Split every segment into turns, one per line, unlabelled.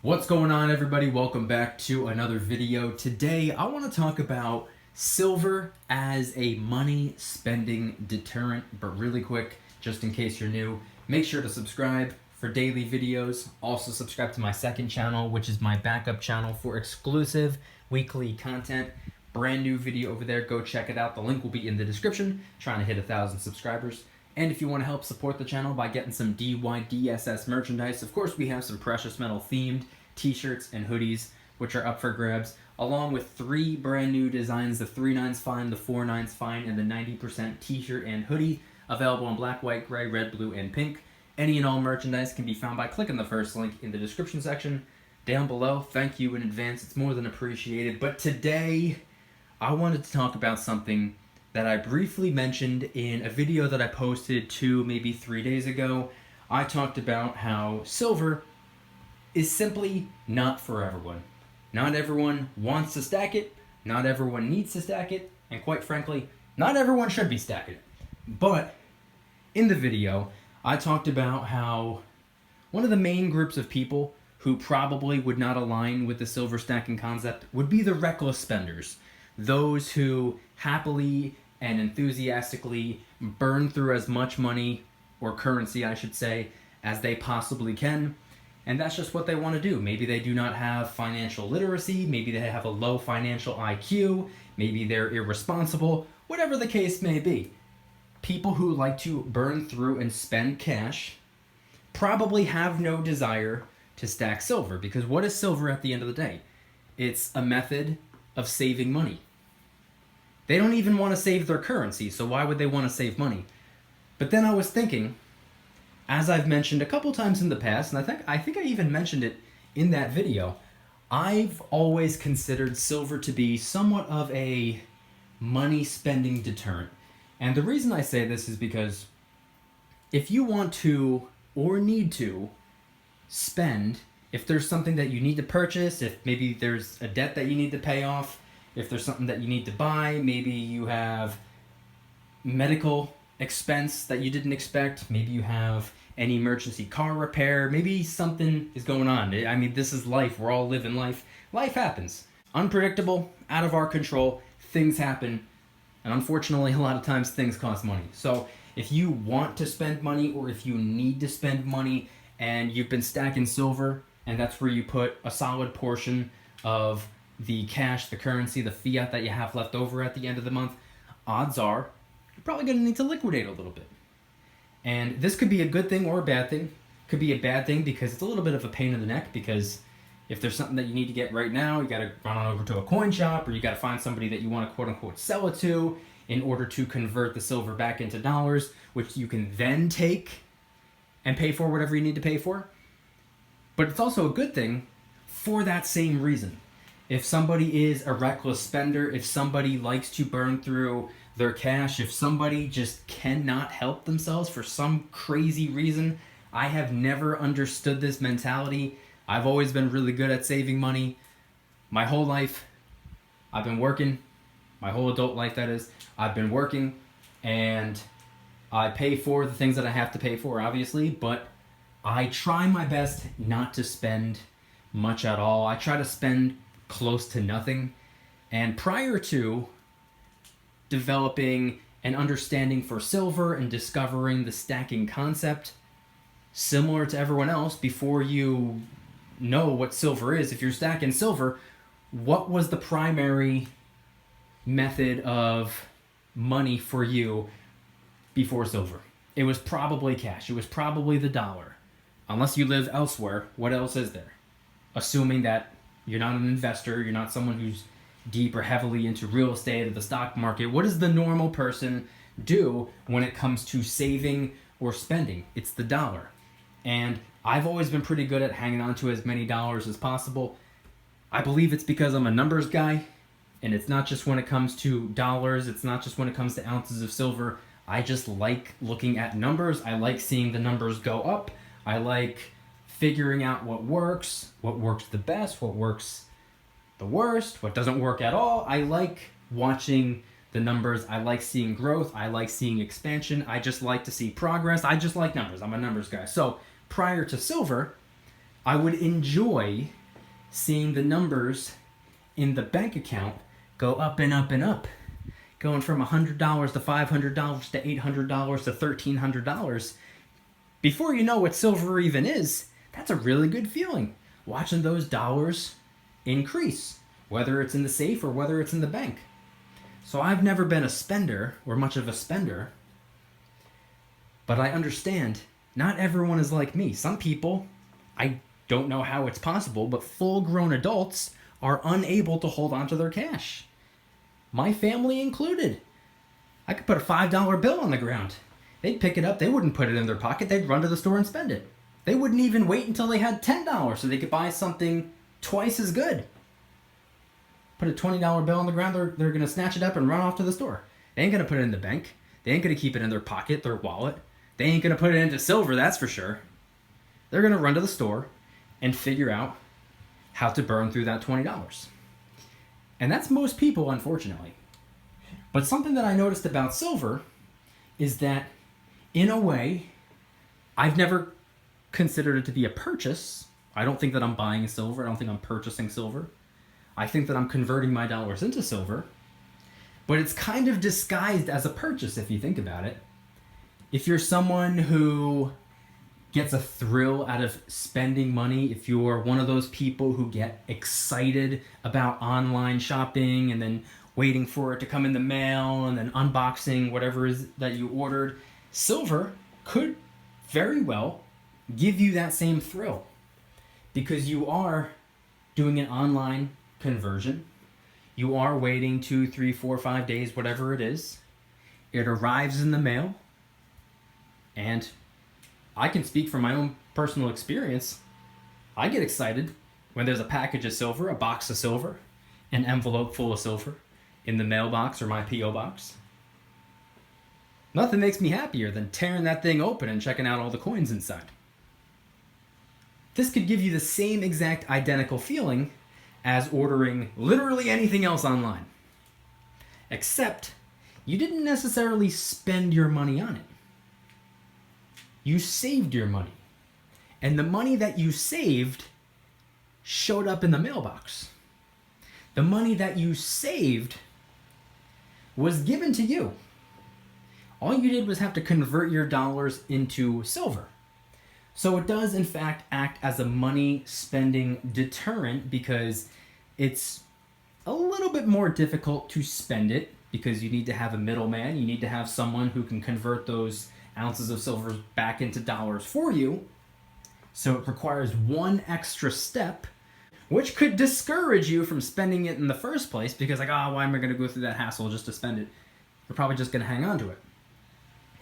What's going on, everybody? Welcome back to another video. Today I want to talk about silver as a money spending deterrent, but really quick, just in case you're new, make sure to subscribe for daily videos. Also subscribe to my second channel, which is my backup channel for exclusive weekly content. Brand new video over there, go check it out. The link will be in the description. Trying to hit 1,000 subscribers. And if you want to help support the channel by getting some DYDSS merchandise, of course we have some precious metal themed t-shirts and hoodies, which are up for grabs, along with 3 brand new designs: the 3/9's fine, the 4/9's fine, and the 90% t-shirt and hoodie, available in black, white, gray, red, blue, and pink. Any and all merchandise can be found by clicking the first link in the description section down below. Thank you in advance, it's more than appreciated. But today, I wanted to talk about something that I briefly mentioned in a video that I posted 2, maybe 3 days ago. I talked about how silver is simply not for everyone. Not everyone wants to stack it, not everyone needs to stack it, and quite frankly, not everyone should be stacking it. But in the video, I talked about how one of the main groups of people who probably would not align with the silver stacking concept would be the reckless spenders. Those who happily and enthusiastically burn through as much money, or currency I should say, as they possibly can. And that's just what they want to do. Maybe they do not have financial literacy, maybe they have a low financial IQ, maybe they're irresponsible, whatever the case may be. People who like to burn through and spend cash probably have no desire to stack silver, because what is silver at the end of the day? It's a method of saving money. They don't even want to save their currency, so why would they want to save money? But then I was thinking, as I've mentioned a couple times in the past, and I think I even mentioned it in that video, I've always considered silver to be somewhat of a money spending deterrent. And the reason I say this is because if you want to or need to spend, if there's something that you need to purchase, if maybe there's a debt that you need to pay off, if there's something that you need to buy, maybe you have medical expense that you didn't expect, maybe you have an emergency car repair, maybe something is going on. I mean, this is life. We're all living life. Life happens. Unpredictable, out of our control, things happen, and unfortunately, a lot of times things cost money. So if you want to spend money, or if you need to spend money, and you've been stacking silver, and that's where you put a solid portion of the cash, the currency, the fiat that you have left over at the end of the month, odds are you're probably going to need to liquidate a little bit. And this could be a good thing or a bad thing. Could be a bad thing because it's a little bit of a pain in the neck, because if there's something that you need to get right now, you got to run on over to a coin shop, or you got to find somebody that you want to quote unquote sell it to in order to convert the silver back into dollars, which you can then take and pay for whatever you need to pay for. But it's also a good thing for that same reason. If somebody is a reckless spender, if somebody likes to burn through their cash, if somebody just cannot help themselves for some crazy reason, I have never understood this mentality. I've always been really good at saving money. My whole life, I've been working. My whole adult life, that is. I've been working, and I pay for the things that I have to pay for, obviously, but I try my best not to spend much at all. I try to spend close to nothing. And prior to developing an understanding for silver and discovering the stacking concept, similar to everyone else, before you know what silver is, if you're stacking silver, what was the primary method of money for you before silver? It was probably cash. It was probably the dollar. Unless you live elsewhere, what else is there? Assuming that you're not an investor, you're not someone who's deep or heavily into real estate or the stock market. What does the normal person do when it comes to saving or spending? It's the dollar. And I've always been pretty good at hanging on to as many dollars as possible. I believe it's because I'm a numbers guy, and it's not just when it comes to dollars, it's not just when it comes to ounces of silver. I just like looking at numbers. I like seeing the numbers go up. I like figuring out what works the best, what works the worst, what doesn't work at all. I like watching the numbers. I like seeing growth. I like seeing expansion. I just like to see progress. I just like numbers. I'm a numbers guy. So prior to silver, I would enjoy seeing the numbers in the bank account go up and up and up, going from $100 to $500 to $800 to $1,300. Before you know what silver even is, that's a really good feeling, watching those dollars increase, whether it's in the safe or whether it's in the bank. So I've never been a spender or much of a spender, but I understand not everyone is like me. Some people, I don't know how it's possible, but full-grown adults are unable to hold on to their cash. My family included. I could put a $5 bill on the ground. They'd pick it up. They wouldn't put it in their pocket. They'd run to the store and spend it. They wouldn't even wait until they had $10 so they could buy something twice as good. Put a $20 bill on the ground, they're going to snatch it up and run off to the store. They ain't going to put it in the bank. They ain't going to keep it in their pocket, their wallet. They ain't going to put it into silver, that's for sure. They're going to run to the store and figure out how to burn through that $20. And that's most people, unfortunately. But something that I noticed about silver is that, in a way, I've never considered it to be a purchase. I don't think that I'm buying silver. I don't think I'm purchasing silver. I think that I'm converting my dollars into silver. But it's kind of disguised as a purchase if you think about it. If you're someone who gets a thrill out of spending money, if you're one of those people who get excited about online shopping and then waiting for it to come in the mail and then unboxing whatever is that you ordered, silver could very well give you that same thrill, because you are doing an online conversion. You are waiting 2, 3, 4, 5 days, whatever it is. It arrives in the mail, and I can speak from my own personal experience. I get excited when there's a package of silver, a box of silver, an envelope full of silver in the mailbox or my P.O. box. Nothing makes me happier than tearing that thing open and checking out all the coins inside. This could give you the same exact identical feeling as ordering literally anything else online. Except you didn't necessarily spend your money on it. You saved your money. And the money that you saved showed up in the mailbox. The money that you saved was given to you. All you did was have to convert your dollars into silver. So it does, in fact, act as a money spending deterrent, because it's a little bit more difficult to spend it because you need to have a middleman. You need to have someone who can convert those ounces of silver back into dollars for you. So it requires one extra step, which could discourage you from spending it in the first place, because like, why am I going to go through that hassle just to spend it? You're probably just going to hang on to it,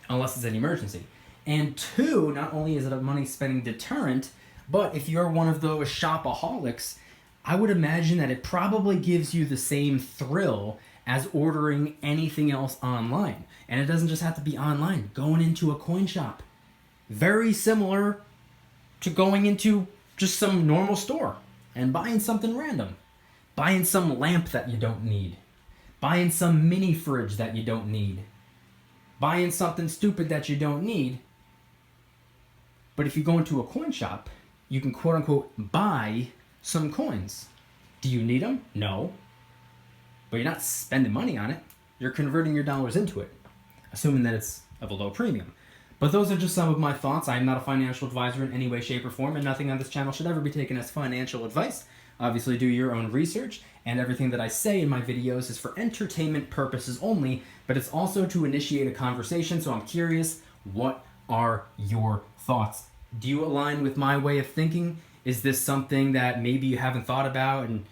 unless it's an emergency. And two, not only is it a money spending deterrent, but if you're one of those shopaholics, I would imagine that it probably gives you the same thrill as ordering anything else online. And it doesn't just have to be online. Going into a coin shop, very similar to going into just some normal store and buying something random. Buying some lamp that you don't need. Buying some mini fridge that you don't need. Buying something stupid that you don't need. But if you go into a coin shop, you can quote unquote buy some coins. Do you need them? No. But you're not spending money on it. You're converting your dollars into it, assuming that it's of a low premium. But those are just some of my thoughts. I am not a financial advisor in any way, shape, or form, and nothing on this channel should ever be taken as financial advice. Obviously, do your own research, and everything that I say in my videos is for entertainment purposes only, but it's also to initiate a conversation, so I'm curious, what are your thoughts? Do you align with my way of thinking? Is this something that maybe you haven't thought about and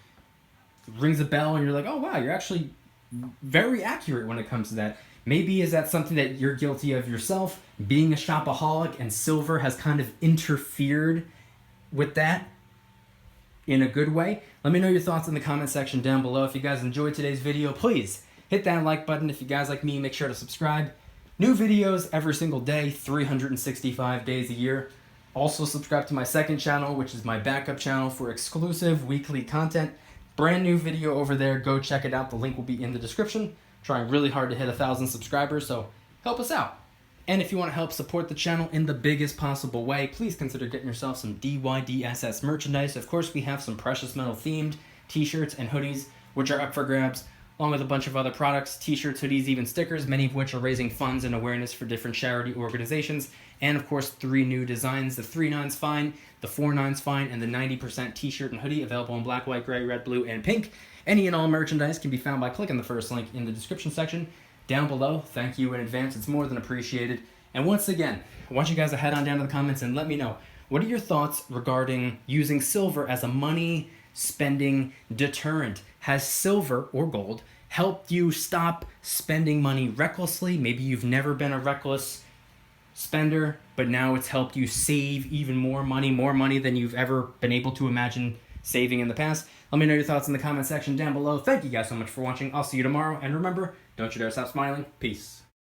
rings a bell and you're like, oh wow, you're actually very accurate when it comes to that? Maybe is that something that you're guilty of yourself, being a shopaholic, and silver has kind of interfered with that in a good way? Let me know your thoughts in the comment section down below. If you guys enjoyed today's video, please hit that like button. If you guys like me, make sure to subscribe. New videos every single day, 365 days a year. Also subscribe to my second channel, which is my backup channel for exclusive weekly content. Brand new video over there. Go check it out. The link will be in the description. Trying really hard to hit 1,000 subscribers, so help us out. And if you want to help support the channel in the biggest possible way, please consider getting yourself some DYDSS merchandise. Of course, we have some precious metal themed t-shirts and hoodies, which are up for grabs, along with a bunch of other products, t-shirts, hoodies, even stickers, many of which are raising funds and awareness for different charity organizations. And of course, 3 new designs, the 3/9's fine, the 4/9's fine, and the 90% t-shirt and hoodie, available in black, white, gray, red, blue, and pink. Any and all merchandise can be found by clicking the first link in the description section down below. Thank you in advance. It's more than appreciated. And once again, I want you guys to head on down to the comments and let me know, what are your thoughts regarding using silver as a money spending deterrent? Has silver or gold helped you stop spending money recklessly? Maybe you've never been a reckless spender, but now it's helped you save even more money than you've ever been able to imagine saving in the past. Let me know your thoughts in the comment section down below. Thank you guys so much for watching. I'll see you tomorrow. And remember, don't you dare stop smiling. Peace.